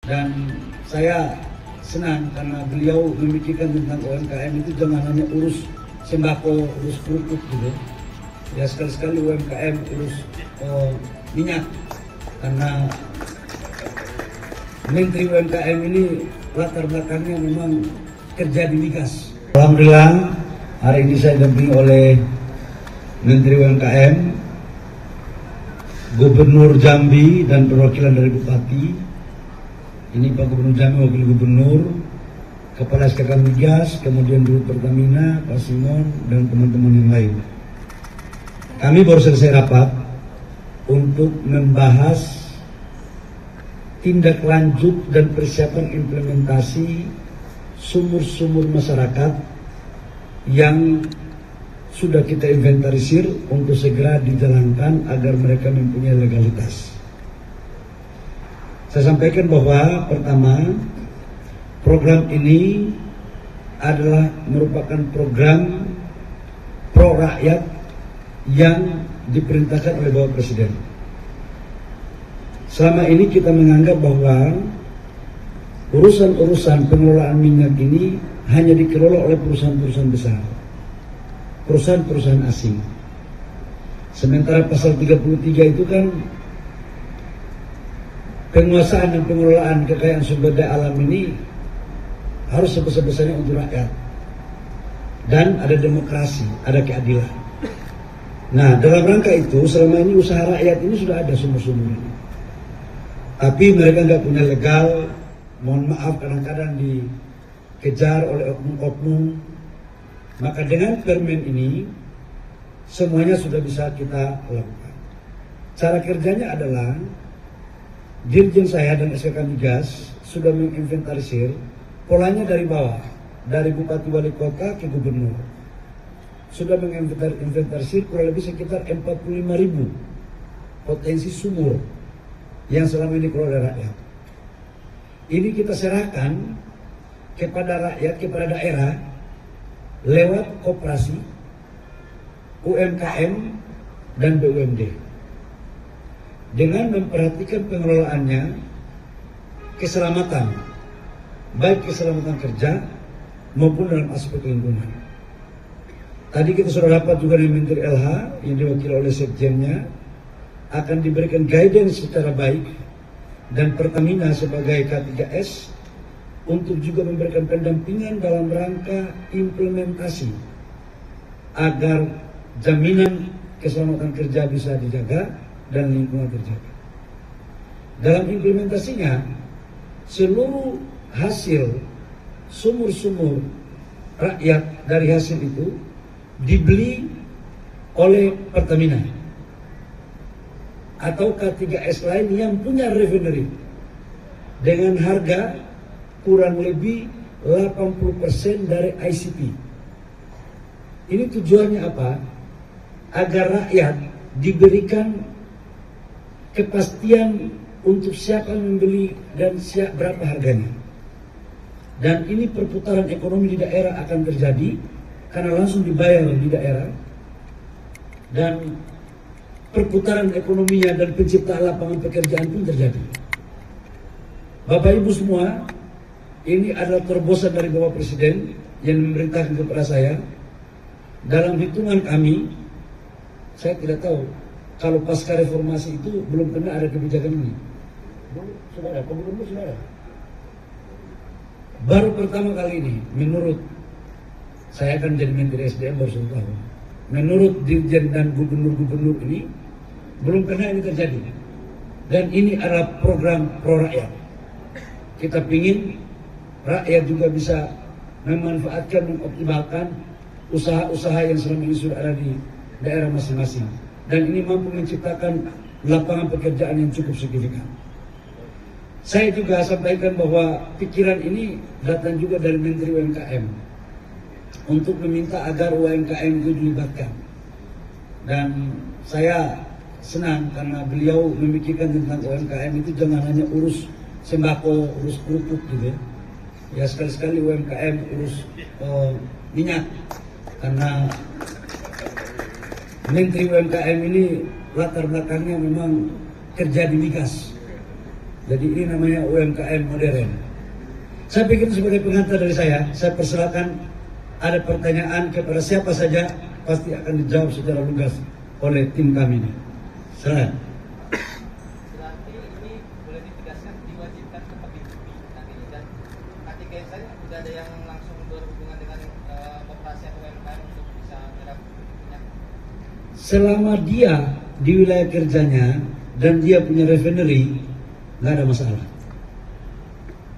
Dan saya senang karena beliau memikirkan tentang UMKM itu jangan hanya urus sembako, urus kerupuk gitu. Ya sekali-sekali UMKM urus minyak, karena Menteri UMKM ini latar belakangnya memang kerja di migas. Alhamdulillah hari ini saya didampingi oleh Menteri UMKM, Gubernur Jambi dan perwakilan dari Bupati. Ini Pak Gubernur Jambi, Wakil Gubernur, Kepala SKK Migas, kemudian Dirut Pertamina, Pak Simon, dan teman-teman yang lain. Kami baru selesai rapat untuk membahas tindak lanjut dan persiapan implementasi sumur-sumur masyarakat yang sudah kita inventarisir untuk segera dijalankan agar mereka mempunyai legalitas. Saya sampaikan bahwa pertama, program ini adalah merupakan program pro rakyat yang diperintahkan oleh Bapak Presiden. Selama ini kita menganggap bahwa urusan-urusan pengelolaan minyak ini hanya dikelola oleh perusahaan-perusahaan besar, perusahaan-perusahaan asing. Sementara pasal 33 itu kan penguasaan dan pengelolaan kekayaan sumber daya alam ini harus sebesar-besarnya untuk rakyat. Dan ada demokrasi, ada keadilan. Nah, dalam rangka itu selama ini usaha rakyat ini sudah ada sumur-sumur ini. Tapi mereka nggak punya legal, mohon maaf kadang-kadang dikejar oleh oknum-oknum. Maka dengan permen ini semuanya sudah bisa kita lakukan. Cara kerjanya adalah Dirjen saya dan SKK Migas sudah menginventarisir polanya dari bawah, dari Bupati Wali Kota ke Gubernur. Sudah menginventarisir kurang lebih sekitar 45.000 potensi sumur yang selama ini dikelola oleh rakyat. Ini kita serahkan kepada rakyat, kepada daerah lewat koperasi, UMKM, dan BUMD. Dengan memperhatikan pengelolaannya, keselamatan, baik keselamatan kerja maupun dalam aspek lingkungan. Tadi kita sudah dapat juga dari Menteri LH yang diwakili oleh Sekjennya, akan diberikan guidance secara baik, dan Pertamina sebagai K3S untuk juga memberikan pendampingan dalam rangka implementasi agar jaminan keselamatan kerja bisa dijaga dan lingkungan terjaga. Dalam implementasinya, seluruh hasil sumur-sumur rakyat dari hasil itu dibeli oleh Pertamina atau K3S lain yang punya refinery dengan harga kurang lebih 80% dari ICP. Ini tujuannya apa? Agar rakyat diberikan kepastian untuk siapa yang membeli dan berapa harganya. Dan ini perputaran ekonomi di daerah akan terjadi karena langsung dibayar di daerah, dan perputaran ekonominya dan penciptaan lapangan pekerjaan pun terjadi. Bapak Ibu semua, ini adalah terobosan dari Bapak Presiden yang memerintahkan kepada saya. Dalam hitungan kami, saya tidak tahu kalau pasca reformasi itu belum pernah ada kebijakan ini. Sudah ada, Gubernur sudah ada. Baru pertama kali ini, menurut saya akan jadi Menteri SDM baru 1 tahun. Menurut Dirjen dan Gubernur-Gubernur ini, belum pernah ini terjadi. Dan ini adalah program pro rakyat. Kita ingin rakyat juga bisa memanfaatkan, mengoptimalkan usaha-usaha yang selama ini sudah ada di daerah masing-masing. Dan ini mampu menciptakan lapangan pekerjaan yang cukup signifikan. Saya juga sampaikan bahwa pikiran ini datang juga dari Menteri UMKM untuk meminta agar UMKM itu dilibatkan. Dan saya senang karena beliau memikirkan tentang UMKM itu jangan hanya urus sembako, urus kerupuk gitu ya. Ya sekali-sekali UMKM urus minyak, karena Menteri UMKM ini latar belakangnya memang kerja di migas. Jadi ini namanya UMKM modern. Saya pikir sebagai pengantar dari saya persilakan ada pertanyaan kepada siapa saja, pasti akan dijawab secara lugas oleh tim kami ini. Silakan. Berarti ini boleh ditegaskan diwajibkan seperti itu nantinya, dan ketika saya tidak ada yang langsung berhubungan dengan operasi UMKM untuk bisa menyerap minyak. Selama dia di wilayah kerjanya dan dia punya refinery, nggak ada masalah.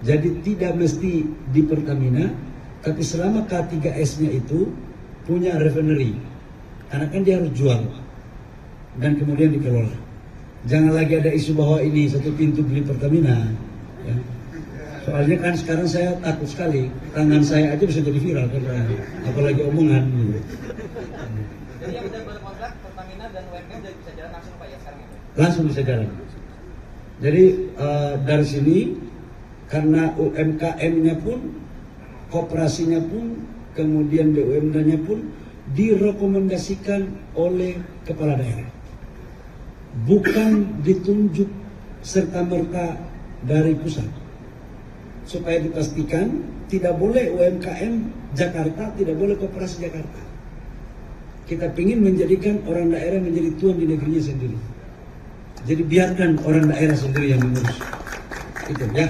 Jadi tidak mesti di Pertamina, tapi selama K3S-nya itu punya refinery, karena kan dia harus jual dan kemudian dikelola. Jangan lagi ada isu bahwa ini satu pintu beli Pertamina. Ya. Soalnya kan sekarang saya takut sekali, tangan saya aja bisa jadi viral, karena apalagi omongan. Jadi yang sudah berkontrak Pertamina dan UMKM sudah bisa jalan langsung Pak ya sekarang ya? Langsung bisa jalan. Jadi dari sini, karena UMKM-nya pun, koperasinya pun, kemudian BUMD-nya pun direkomendasikan oleh kepala daerah. Bukan ditunjuk serta-merta dari pusat. Supaya dipastikan tidak boleh UMKM Jakarta, tidak boleh koperasi Jakarta. Kita ingin menjadikan orang daerah menjadi tuan di negerinya sendiri. Jadi biarkan orang daerah sendiri yang mengurus. Itu ya.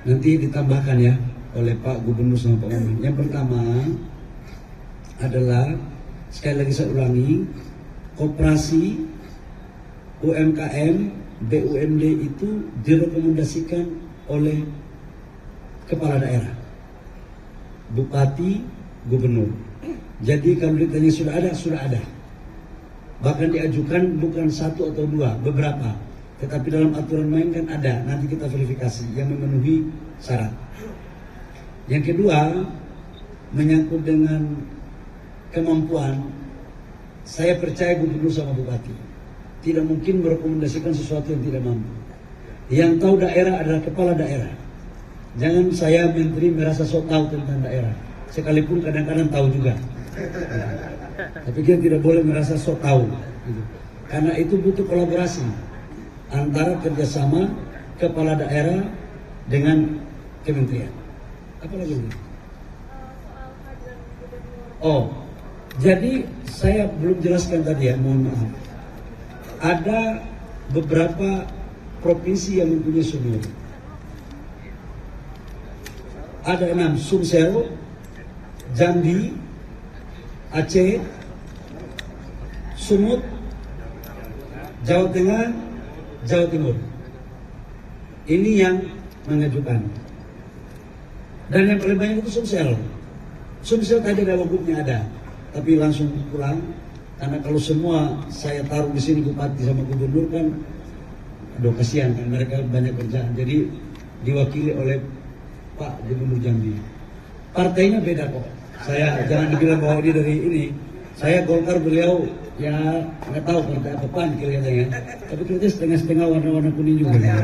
Nanti ditambahkan ya oleh Pak Gubernur sama Pak Wamen. Yang pertama adalah, sekali lagi saya ulangi, koperasi UMKM BUMD itu direkomendasikan oleh kepala daerah, bupati, gubernur. Jadi kalau ditanya sudah ada. Bahkan diajukan bukan satu atau dua, beberapa. Tetapi dalam aturan main kan ada, nanti kita verifikasi yang memenuhi syarat. Yang kedua, menyangkut dengan kemampuan, saya percaya gubernur sama bupati tidak mungkin merekomendasikan sesuatu yang tidak mampu. Yang tahu daerah adalah kepala daerah. Jangan saya menteri merasa sok tahu tentang daerah, sekalipun kadang-kadang tahu juga. Tapi kita tidak boleh merasa sok tahu, karena itu butuh kolaborasi antara kerjasama kepala daerah dengan kementerian. Apa lagi ini? Oh, jadi saya belum jelaskan tadi ya, mohon maaf. Ada beberapa provinsi yang mempunyai sumur. Ada 6, Sumsel, Jambi, Aceh, Sumut, Jawa Tengah, Jawa Timur. Ini yang mengajukan. Dan yang paling banyak itu Sumsel. Sumsel tadi ada wagubnya ada, tapi langsung pulang. Karena kalau semua saya taruh di sini bupati sama gubernur kan, aduh kasihan kan, mereka banyak kerjaan. Jadi diwakili oleh Pak Gubernur Jambi. Partainya beda kok. Saya jangan dibilang bahwa dia dari ini. Saya Golkar, beliau ya nggak tahu partai apa PAN kira-kira ya. Tapi kira-kira setengah-setengah warna-warna kuning juga. Ya.